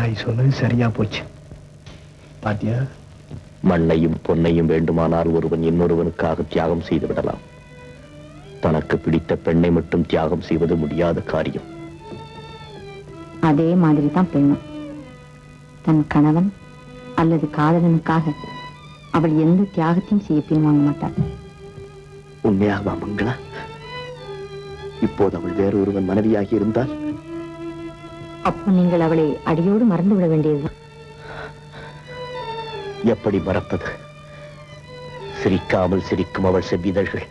தாய் சொன்னது சரியா போச்சு. பாத்தியா, மண்ணையும் பொன்னையும் வேண்டுமானால் ஒருவன் இன்னொருவனுக்காக தியாகம் செய்து விடலாம். தனக்கு பிடித்த பெண்ணை மட்டும் தியாகம் செய்வது முடியாத காரியம். அதே மாதிரி தான் பெண்ணும். தன் கணவன் அல்லது காதலனுக்காக அவள் எந்த தியாகத்தையும் செய்ய பின்வாங்க மாட்டாள். உண்மையாகவா மங்களா? இப்போது அவள் வேறு ஒருவன் மனைவியாகி இருந்தால் அப்போ நீங்கள் அவளை அடியோடு மறந்து விட வேண்டியதுதான். எப்படி மறப்பது? சிரிக்காமல் சிரிக்கும் அவள் செவ்விதழ்கள்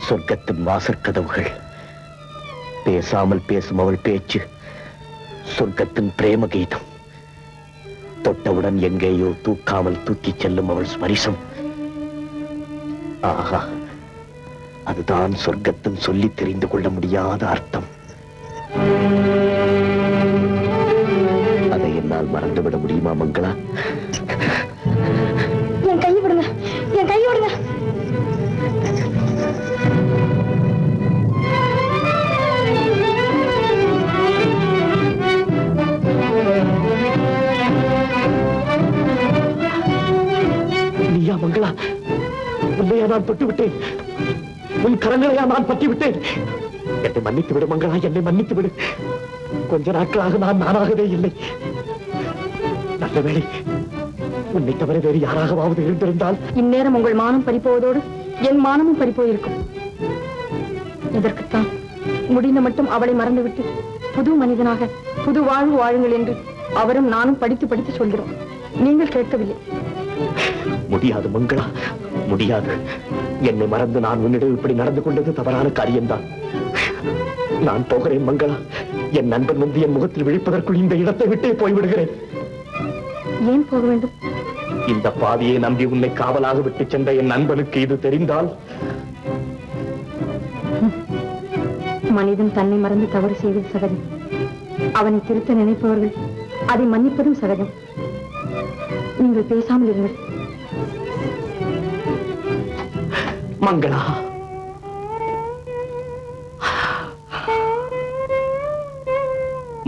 சொர்க்கத்தின் வாசற்கதவுகள். பேசாமல் பேசும் அவள் பேச்சு சொர்க்கத்தின் பிரேம கீதம். தொட்டவுடன் எங்கேயோ தூக்காமல் தூக்கிச் செல்லும் அவள் ஸ்பரிசம். ஆஹா, அதுதான் சொர்க்கத்தின் சொல்லி தெரிந்து கொள்ள முடியாத அர்த்தம். அதை என்னால் மறந்துவிட முடியுமா மங்களா? என் கையை விடுங்க, என் கையை விடுங்க. நீயா மங்களா? உன்னையா நான் தொட்டு விட்டேன்? உன் கரங்களையா நான் பற்றி விட்டேன்? என்னை மன்னித்து விடு மங்களா, என்னை மன்னித்து விடு. கொஞ்ச நாட்களாக நான் நானாகவே இல்லை. நல்ல வேளை, உன்னை தவிர வேறு யாராகவாவது இருந்திருந்தால் இந்நேரம் உங்கள் மானம் பறிப்போவதோடு என் மானமும் பறிப்போயிருக்கும். இதற்குத்தான் முடிந்த மட்டும் அவளை மறந்துவிட்டு புது மனிதனாக புது வாழ்வு வாழுங்கள் என்று அவரும் நானும் படித்து படித்து சொல்கிறோம். நீங்கள் கேட்கவில்லை. முடியாது மங்களா, முடியாது. என்னை மறந்து நான் உன்னிடம் இப்படி நடந்து கொண்டது தவறான காரியம்தான். நான் போகிறேன் மங்களா. என் நண்பன் வந்து என் முகத்தில் விழிப்பதற்குள் இந்த இடத்தை விட்டே போய்விடுகிறேன். ஏன் போக வேண்டும்? இந்த பாவியை நம்பி உன்னை காவலாக விட்டு சென்ற என் நண்பனுக்கு இது தெரிந்தால்? மனிதன் தன்னை மறந்து தவறு செய்வது சகஜம். அவனை திருத்த நினைப்பவர்கள் அதை மன்னிப்பதும் சகஜம். நீங்கள் பேசாமல் இருங்கள். மங்களா,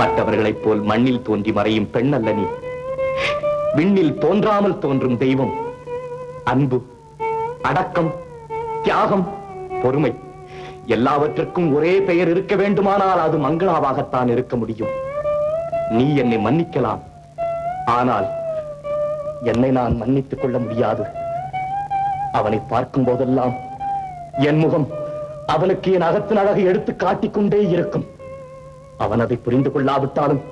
மற்றவர்களைப் போல் மண்ணில் தோன்றி மறையும் பெண் அல்ல நீ. விண்ணில் தோன்றாமல் தோன்றும் தெய்வம். அன்பு, அடக்கம், தியாகம், பொறுமை எல்லாவற்றுக்கும் ஒரே பெயர் இருக்க வேண்டுமானால் அது மங்களாவாகத்தான் இருக்க முடியும். நீ என்னை மன்னிக்கலாம், ஆனால் என்னை நான் மன்னித்துக் கொள்ள முடியாது. அவனை பார்க்கும் போதெல்லாம் என் முகம் அவனுக்கு என் அகத்தின் அழகை எடுத்து காட்டிக் கொண்டே இருக்கும். அவன் அதை புரிந்து கொள்ளாவிட்டாலும்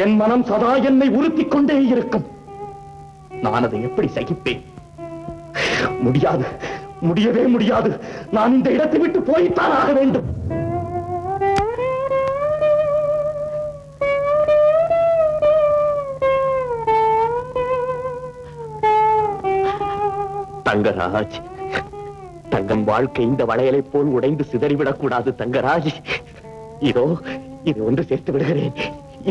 என் மனம் சதா என்னை உறுத்திக் கொண்டே இருக்கும். நான் அதை எப்படி சகிப்பேன்? முடியாது, முடியவே முடியாது. நான் இந்த இடத்தை விட்டு போய்த்தான் ஆக வேண்டும். தங்கராஜ், தங்கம் வாழ்க்கை இந்த வளையலை போல் உடைந்து சிதறிவிடக் கூடாது தங்கராஜ். இதோ இதை ஒன்று சேர்த்து விடுகிறேன்.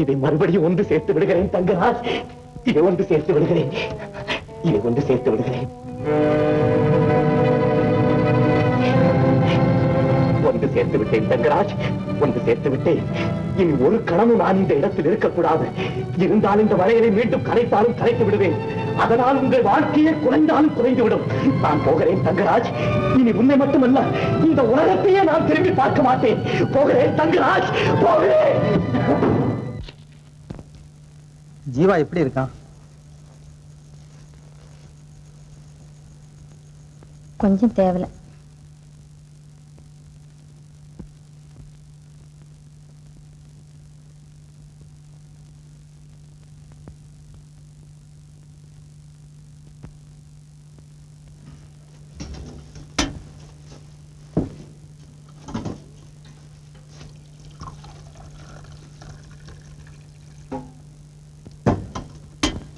இதை மறுபடியும் ஒன்று சேர்த்து விடுகிறேன் தங்கராஜ். இதை ஒன்று சேர்த்து விடுகிறேன். இதை ஒன்று சேர்த்து விடுகிறேன். ஒன்று சேர்த்து விட்டேன் தங்கராஜ், ஒன்று சேர்த்து விட்டேன். இனி ஒரு கணமும் நான் இந்த இடத்தில் இருக்கக்கூடாது. இருந்தால் இந்த வளையலை மீண்டும் கலைத்தாலும் கலைத்து விடுவேன். அதனால் உங்கள் வாழ்க்கையே குறைந்தாலும் குறைந்துவிடும். நான் போகிறேன் தங்கராஜ். இனி உன்னை மட்டுமல்ல, இந்த உலகத்தையே நான் திரும்பி பார்க்க மாட்டேன். போகிறேன் தங்கராஜ், போகிறேன். ஜீவா எப்படி இருக்கான்? கொஞ்சம் தேவலை.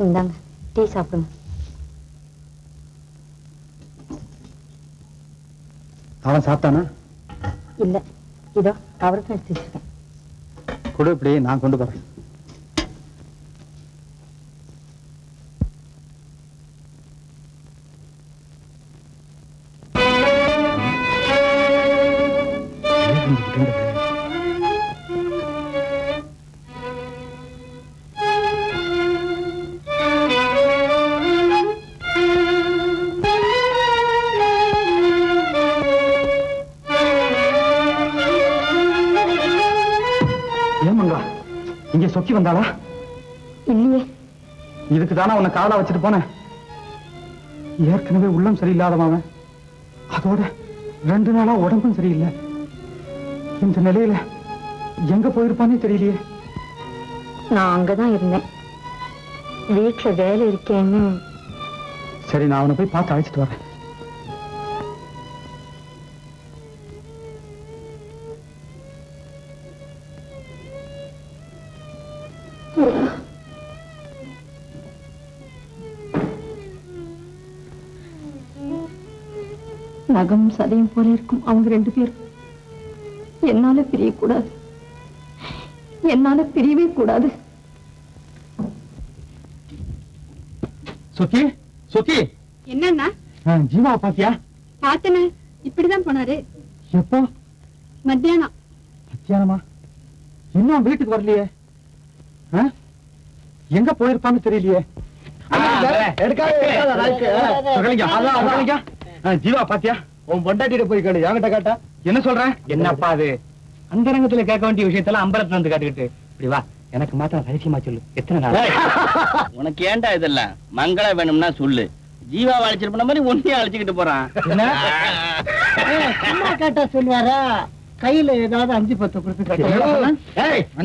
இந்தாங்க, டீ சாப்பிடுங்க. அவன் சாப்பிட்டானா? இல்ல, இதோ அவருக்கு எடுத்து வச்சிருக்கேன். கொடு, இப்படி நான் கொண்டு போறேன். இங்கே சொக்கி வந்தாளா? இல்லையே. இதுக்கு தானே உன்னை காலா வச்சுட்டு போனேன். ஏற்கனவே உள்ளம் சரியில்லாதவன், அதோட 2 நாளா உடம்பும் சரியில்லை. இந்த நிலையில எங்க போயிருப்பானே தெரியலையே. நான் அங்கதான் இருந்தேன். வீட்டுல வேலை இருக்கேன்னு. சரி, நான் அவனை போய் பார்த்து அழைச்சிட்டு வரேன். நகம் சதையும் போல இருக்கும் அவங்க 2 பேரும். என்னால பிரியக்கூடாது, என்னால பிரியவே கூடாது. சொக்கி, சொக்கி, என்னன்னா? ஜீவா பாத்தியா? பார்த்தன, இப்படிதான் போனாரு. எப்போ? மத்தியானம். மத்தியானமா? இன்னும் வீட்டுக்கு வரலையே. எங்க போயிருப்பான்னு தெரியலையே. ஜீவா பாத்தியா? உன் பொண்டாட்டிட்ட போய் கேளு, என்கிட்ட கேட்டா என்ன சொல்ற? என்னப்பா அது? அந்தரங்கத்துல கேட்க வேண்டிய விஷயத்தெல்லாம் அம்பலத்துல வந்து கேட்டுக்கிட்டு இப்படி வா. எனக்கு மாத்திரம் ரகசியமா சொல்லு. எத்தனை நாள்? உனக்கு ஏன்டா இதெல்லாம்? மங்களா வேணும்னா சொல்லு. ஜீவா அழைச்சிட்டு போன மாதிரி ஒன்னையும் அழைச்சிக்கிட்டு போறான். அம்மா கேட்டா சொல்லுவாரா? கையில ஏதாவது 5-10 கொடுத்து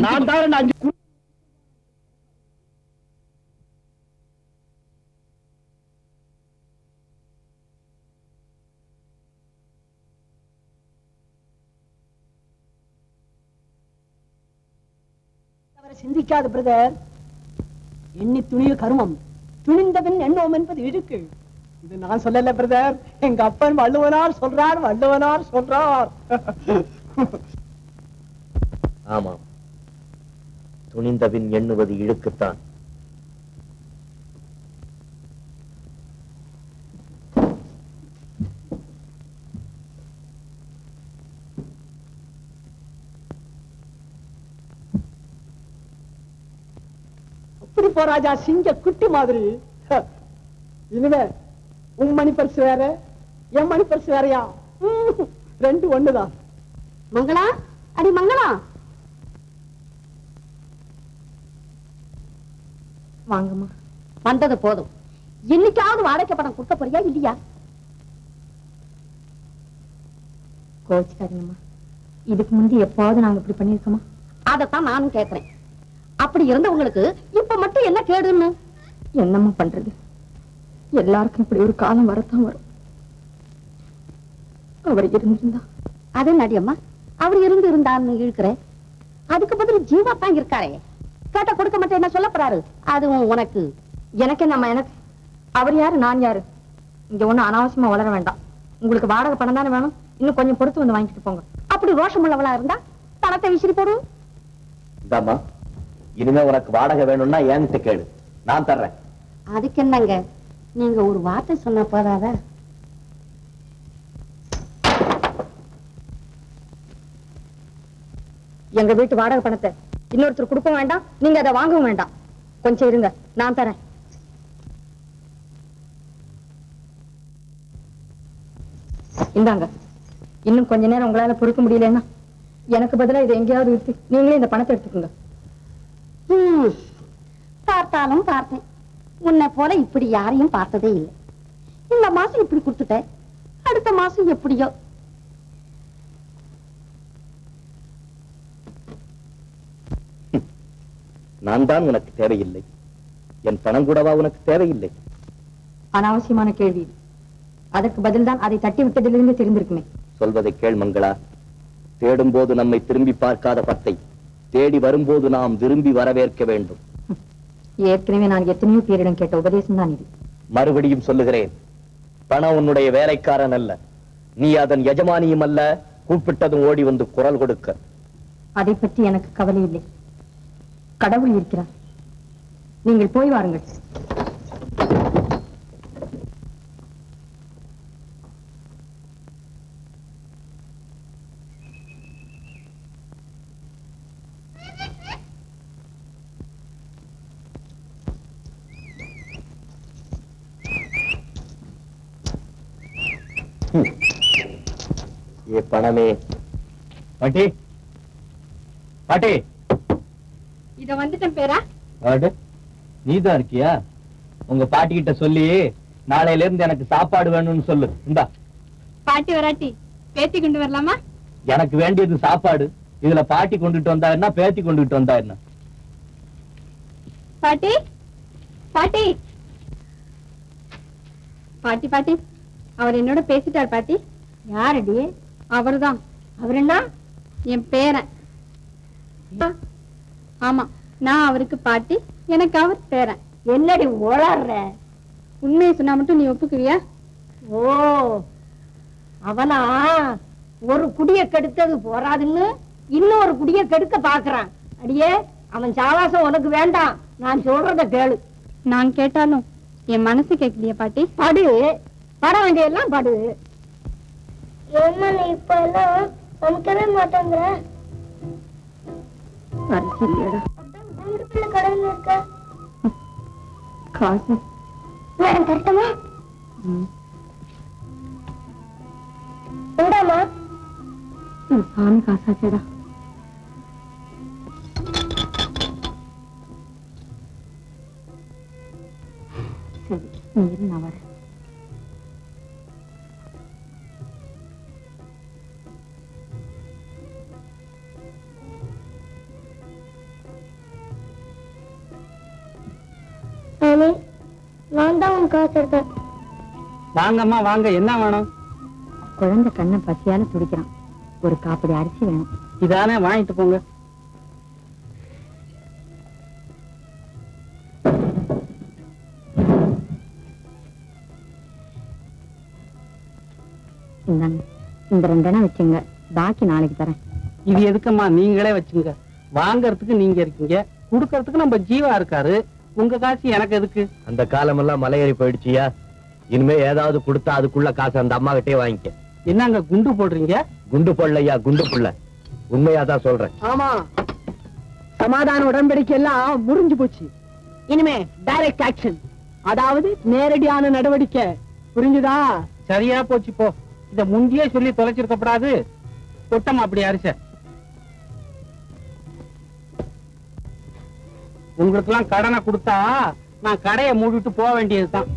நான் தான் 5 சிந்திக்காத பிரதர். எண்ணி துணிய கருமம், துணிந்தவன் எண்ணோம் என்பது இருக்கு. இது நான் சொல்லல பிரதர், எங்க அப்பன் வள்ளுவனார் சொல்றார், வள்ளுவனார் சொல்றார். ஆமாம், துணிந்தபின் எண்ணுவது இழுக்குத்தான். அப்படி போராஜா, சிங்க குட்டி மாதிரி. இனிமே உன் மணி பரிசு வேற, என் மணி பரிசு வேறையா? 2 ஒண்ணுதான். மங்களா, அடி மங்களா, வாங்கம்மா. வந்தது போதும். இன்னைக்காவது வாடகை பணம் கொடுக்க போறியா இல்லையா? கோச்சுக்காதீங்கம்மா. இதுக்கு முந்தி எப்பாவது நாங்க இப்படி பண்ணிருக்கோமா? அதைத்தான் நானும் கேட்கிறேன். அப்படி இருந்தவங்களுக்கு இப்ப மட்டும் என்ன கேடுன்னு? என்னம்மா பண்றது? எல்லாருக்கும் இப்படி ஒரு காலம் வரத்தான் வரும். அவர் இருந்திருந்தா. அதே நடியம்மா, அவர் இருந்தான்னு இழுக்கிற. அதுக்கு பதில் ஜீவா தான் இருக்காரே. கேட்ட கொடுக்க மாட்டேன் என்ன சொல்ல போறாரு? அதுவும் உனக்கு. எனக்கு என்னம்மா? எனக்கு அவர் யாரு, நான் யாரு? இங்க ஒண்ணு அனாவசியமா வளர வேண்டாம். உங்களுக்கு வாடகை பணம் தானே வேணும். இன்னும் கொஞ்சம் பொறுத்து வந்து வாங்கிட்டு போங்க. அப்படி ரோஷம் உள்ளவளா இருந்தா பணத்தை விசிறி போடுவோம். இந்தாம்மா, இனிமே உனக்கு வாடகை வேணும்னா என்கிட்ட கேளு, நான் தர்றேன். அதுக்கு என்னங்க, நீங்க ஒரு வார்த்தை சொன்ன போதாத? எங்க வீட்டு வாடகை பணத்தை இன்னொருத்தர் கொடுக்க வேண்டாம், நீங்க அதை வாங்கவும் வேண்டாம். கொஞ்சம் இருங்க, நான் தரேன். இந்தாங்க. இன்னும் கொஞ்ச நேரம் உங்களால பொறுக்க முடியலன்னா எனக்கு பதிலா இதை எங்கேயாவது விட்டு நீங்களே இந்த பணத்தை எடுத்துக்கோங்க. பார்த்தாலும் பார்த்தேன், உன்னை போல இப்படி யாரையும் பார்த்ததே இல்லை. இந்த மாசம் இப்படி கொடுத்துட்ட, அடுத்த மாசம் எப்படியோ. நான் தான் உனக்கு தேவையில்லை, என் பணம் கூடவா உனக்கு தேவையில்லை? அனாவசியமான கேள்வி. அதற்கு பதில் தான் அதை தட்டி விட்டதிலிருந்து தெரிந்திருக்குமே. சொல்வதை கேள் மங்களா. தேடும் போது நம்மை திரும்பி பார்க்காத பத்தை தேடி வரும்போது நாம் விரும்பி வரவேற்க வேண்டும். ஏற்கனவே நான் எத்தனையோ பேரிடம் கேட்ட உபதேசம் தான் இது. மறுபடியும் சொல்லுகிறேன், பணம் உன்னுடைய வேலைக்காரன் அல்ல, நீ அதன் எஜமானியும் அல்ல. கூப்பிட்டதும் ஓடி வந்து குரல் கொடுக்க. அதை பற்றி எனக்கு கவலை இல்லை. கடவுள் இருக்கிறார். நீங்கள் போய் வாருங்கள். பணமே. பாட்டி, பாட்டி, இத வந்துட்டேன் பேரா. நீதான் இருக்கியா? உங்க பாட்டி கிட்ட சொல்லி நாளையில இருந்து எனக்கு சாப்பாடு வேணும்னு சொல்லு. இந்தா. பாட்டி வராட்டி பேத்தி கொண்டு வரலாமா? எனக்கு வேண்டியது சாப்பாடு. இதுல பாட்டி கொண்டுட்டு வந்தா என்ன, பேத்தி கொண்டுட்டு வந்தா என்ன? பாட்டி பாட்டி பாட்டி பாட்டி அவர் என்னோட பேசிட்டார் பாட்டி. யாரடி? அவர்தான். அவர் என்ன? என் பேரன். ஆமா, நான் அவருக்கு பாட்டி, எனக்கு அவர் பேரன். என்னடி ஓடாடுற? உண்மையை சொன்னா மட்டும் நீ ஒப்புக்குவியா? ஓ, அவனா ஒரு குடிய கெடுத்தது போராதுன்னு இன்னொரு குடிய கெடுக்க பாக்குறான். அடியே, அவன் சாவாசம் உனக்கு வேண்டாம். நான் சொல்றத கேளு. நான் கேட்டாலும் என் மனசு கேட்கலையே பாட்டி. படு, பட வேண்டியெல்லாம் படு. இப்ப எல்லாம் நமக்கவே மாட்டேங்கிற கடையில் இருக்க காசு நான் தரட்டுமா? உண்டாமா? சாமி காசாச்சேடா. சரி, நீ இரு, நான் வரேன். நான் தான் உன் காசு எடுத்தேன். வாங்கம்மா வாங்க, என்ன வேணும்? குழந்தை கண்ணை பசியால துடிக்கிறான். ஒரு காப்படி அரிசி வேணும். இதானே, வாங்கிட்டு போங்க. இந்தாங்க, இந்த 2 வச்சுங்க, பாக்கி நாளைக்கு தரேன். இது எதுக்குமா? நீங்களே வச்சுங்க. வாங்கறதுக்கு நீங்க இருக்கீங்க, குடுக்கறதுக்கு நம்ம ஜீவா இருக்காரு. உங்க காசு எனக்கு எதுக்கு? அந்த காலமெல்லாம் மலையேறி போயிடுச்சியா? இனிமே ஏதாவது கொடுத்தா அதுக்குள்ள காசு அந்த அம்மா கிட்டே வாங்கிக்க. என்னங்க குண்டு போடுறீங்க? குண்டு போடலையா, குண்டு புள்ள. உண்மையாதான் சொல்றேன். ஆமா, சமாதான உடன்படிக்கை எல்லாம் முடிஞ்சு போச்சு. இனிமே டைரக்ட் ஆக்ஷன், அதாவது நேரடியான நடவடிக்கை. புரிஞ்சுதா? சரியா போச்சு. போ, இத முந்தியே சொல்லி தொலைச்சிருக்கப்படாது. கொட்டம் அப்படி அரிச. உங்களுக்கு எல்லாம் கடனை கொடுத்தா நான் கடையை மூடிட்டு போக வேண்டியதுதான்.